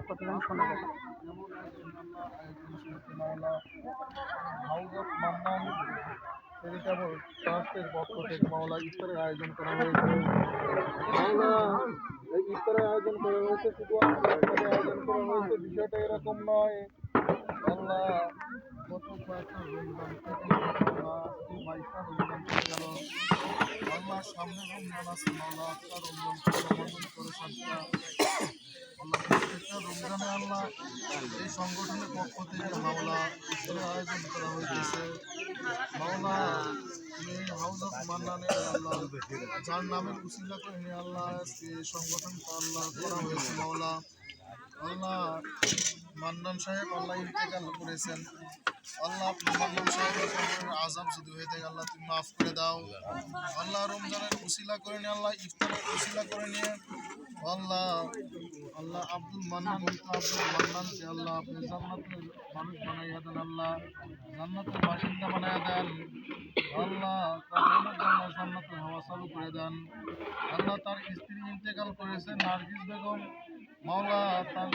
কতজন শোনা গেল ট্রাস্টের পক্ষ থেকে মাওলা ইফতারের আয়োজন করা হয়েছে। মাওলা এই ইফতারের আয়োজন করা হয়েছে, শুধু ইফতারের আয়োজন করা হয়েছে বিষয়টা এরকম নয়। আল্লাহ গত কয়েকটা রমজান থেকে বাইশটা রমজান চলে গেল। আল্লাহ সামনে রমজান আছে, মাওলা একটা রমজান করে সাতটা আল্লাহ প্রত্যেকটা রমজানে আল্লাহ এই সংগঠনের পক্ষ থেকে মাওলা ইফতারের আয়োজন করা হয়েছে। মাওলা তুমি হাউস অফ মান্নানে আল্লাহ যার নামের উসিলা করে নিয়ে আল্লাহ এই সংগঠনটা আল্লাহ করা হয়েছে। মাওলা আল্লাহ মান্নান সাহেব আল্লাহ ইন্তেকাল করেছেন। আল্লাহ মান্নান সাহেবের আজাব যদি হয়ে থাকে আল্লাহ তুমি মাফ করে দাও। আল্লাহ রমজানের উসিলা করে নিয়ে আল্লাহ ইফতারের উসিলা করে নিয়ে আল্লাহ আল্লাহ আব্দুল মান্নানকে আল্লাহ আপনি জান্নাতের মানুষ বানাইয়া দেন, আল্লাহ জান্নাতের বাসিন্দা বানাইয়া দেন। আল্লাহ জান্নাতের হাওয়া চালু করে দেন। আল্লাহ তার স্ত্রী ইন্তেকাল করেছে নার্গিস বেগম, মাওলা তার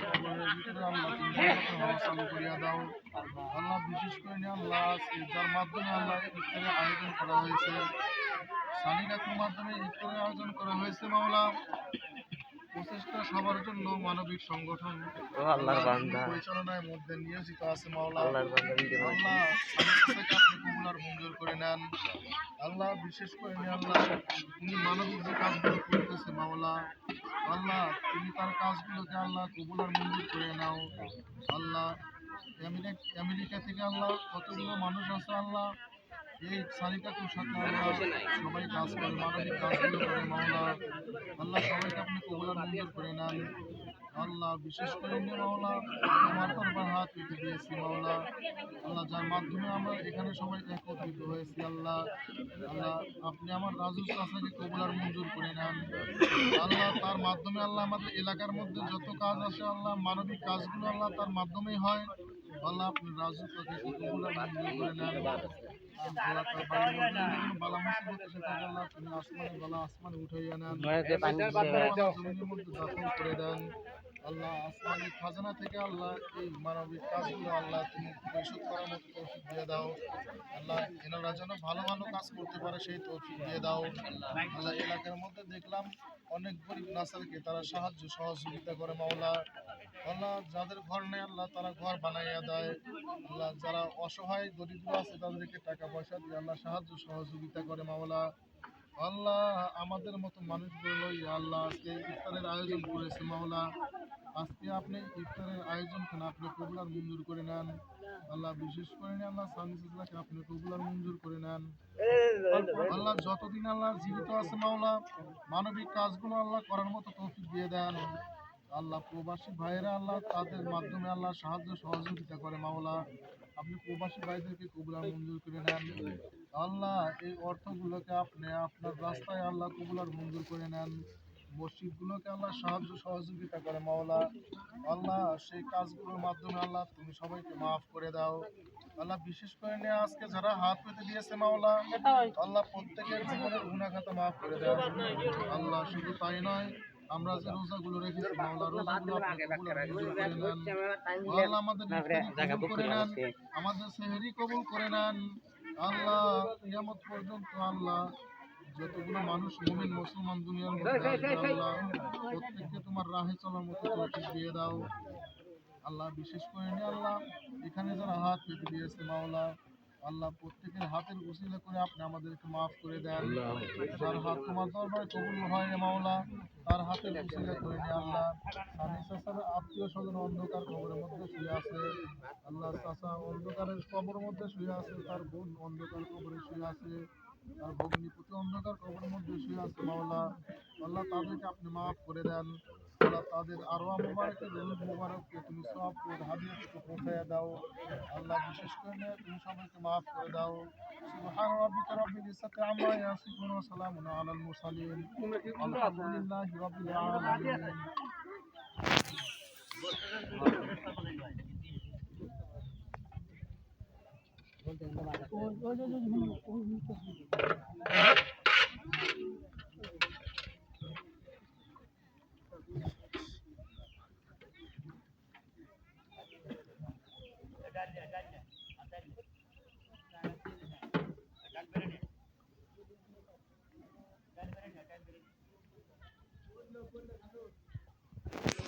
ভিতরে আল্লাহ তুমি জান্নাতের হাওয়া চালু করিয়া দাও। আল্লাহ বিশেষ করে নিয়ে আল্লাহ যার মাধ্যমে আল্লাহ ইফতারের আয়োজন করা হয়েছে, সানি কাকুর মাধ্যমে ইফতারের আয়োজন করা হয়েছে। মাওলা প্রচেষ্টা সবার জন্য মানবিক সংগঠন পরিচালনার মধ্যে নিয়োজিত আছে। মাওলা আল্লাহ আপনি কবুলার মঞ্জুর করে নেন। আল্লাহ বিশেষ করে নিয়ে আল্লাহ তিনি মানবিক যে কাজগুলো করতেছে মাওলা আল্লাহ তুমি তার কাজগুলোকে আল্লাহ কবুলার মঞ্জুর করে নাও। আল্লাহ আমেরিকা থেকে আল্লাহ কতগুলো মানুষ আছে আল্লাহ এই সারিকাকুর সাথে আল্লাহ সবাই কাজ করে, মানবিক কাজগুলো করে। মাওলা আল্লাহ সবাইকে আপনি কবুলার মঞ্জুর করে নেন। আল্লাহ বিশেষ করে নিয়ে মাওলা তোমার দরবার হাত পেতে দিয়েছি মাওলা আল্লাহ যার মাধ্যমে আমরা এখানে সবাই একত্রিত হয়েছি। আল্লাহ আল্লাহ আপনি আমার রাজু চাচাকে কবুলার মঞ্জুর করে নেন। আল্লাহ তার মাধ্যমে আল্লাহ আমাদের এলাকার মধ্যে যত কাজ আছে আল্লাহ মানবিক কাজগুলো আল্লাহ তার মাধ্যমেই হয়। আল্লাহ আপনি রাজু চাচাকে কবুলার মঞ্জুর করে নেন। আল্লাহ তার বাড়ির মধ্যে কোনো বালা মুসিবত এসে থাকে আল্লাহ তুমি আসমানে বালা আসমানে উঠাইয়া নেন, জমিনের মধ্যে দাফন করে দেন। আল্লাহ আসমানি খাজানা থেকে আল্লাহ এই মানবিক কাজগুলো আল্লাহ তুমি পরিশোধ করার মতো তৌফিক দিয়ে দাও। আল্লাহ এনারা যেন ভালো ভালো কাজ করতে পারে সেই তৌফিক দিয়ে দাও। আল্লাহ এলাকার মধ্যে দেখলাম অনেক গরিব নাসারকে তারা সাহায্য সহযোগিতা করে। মাওলা আল্লাহ যাদের ঘর নেই আল্লাহ তারা ঘর বানাইয়া দেয়। আল্লাহ যারা অসহায় দরিদ্র আছে তাদেরকে টাকা পয়সা দিয়ে আল্লাহ সাহায্য সহযোগিতা করে। মাওলা আল্লাহ আমাদের মতো মানুষগুলো আল্লাহ আজকে ইফতারের আয়োজন করেছে। মাওলা আজকে আপনি ইফতারের আয়োজনখানে আপনি কবুলার মঞ্জুর করে নেন। আল্লাহ বিশেষ করে নিয়ে আল্লাহ সামিসুল্লাহকে আপনি কবুলার মঞ্জুর করে নেন। আল্লাহ যতদিন আল্লাহ জীবিত আছে মাওলা মানবিক কাজগুলো আল্লাহ করার মতো তৌফিক দিয়ে দেন। আল্লাহ প্রবাসী ভাইয়েরা আল্লাহ তাদের মাধ্যমে আল্লাহ সাহায্য সহযোগিতা করে। মাওলা আপনি প্রবাসী ভাইদেরকে কবুলার মঞ্জুর করে নেন। আল্লাহ এই অর্থগুলোকে আপনি আপনার রাস্তায় আল্লাহ কবুলার মঞ্জুর করে নেন। মসজিদগুলোকে আল্লাহ সাহায্য সহযোগিতা করে। মাওলা আল্লাহ সেই কাজগুলোর মাধ্যমে আল্লাহ তুমি সবাইকে মাফ করে দাও। আল্লাহ বিশেষ করে নিয়ে আজকে যারা হাত পেতে দিয়েছে মাওলা আল্লাহ প্রত্যেকের জীবনের গুনাহ খাতা মাফ করে দাও। আল্লাহ শুধু তাই নয় আমরা যে রোজাগুলো রেখেছি মাওলা রোজাগুলো আপনি কবুল করে নেন। আল্লাহ আমাদের ইফতারি কবুল করে নেন, আমাদের সেহরি কবুল করে নেন। আল্লাহ কিয়ামত পর্যন্ত আল্লাহ যতগুলো মানুষ মুমিন মুসলমান দুনিয়ার মধ্যে আসবে আল্লাহ প্রত্যেককে তোমার রাহে চলার মতো তৌফিক দিয়ে দাও। আল্লাহ বিশেষ করে নিয়ে আল্লাহ এখানে যারা হাত পেতে দিয়েছে মাওলা আল্লাহ প্রত্যেকের হাতের উসিলা করে আপনি আমাদেরকে মাফ করে দেন। যার হাত তোমার দরবারে কবুল হয় মাওলা তার হাতের উসিলা করে নিয়ে আল্লাহ স্বামী চাচার আত্মীয় স্বজন অন্ধকার কবরের মধ্যে শুয়ে আছে। আল্লাহ চাচা অন্ধকারের কবরের মধ্যে শুয়ে আছে, তার বোন অন্ধকার কবরে শুয়ে আছে। তার ভগ্নিপতি অন্ধকার কবরের মধ্যে শুয়ে আছে মাওলা। আল্লাহ তাদেরকে আপনি মাফ করে দেন। আল্লাহ তাদের আরো মুবারককে রুজ মুবারককে তুমি সব করে হাদিয়াকে পৌঁছায় দাও। আল্লাহ বিশেষ করে তুমি সবাইকে মাফ করে দাও। সুবহান রাব্বিকা রাব্বিল ইজ্জাতি আম্মা ইয়াসিফুন ওয়া সালামুন আলাল মুরসালিন আলহামদুলিল্লাহি রাব্বিল আলামিন।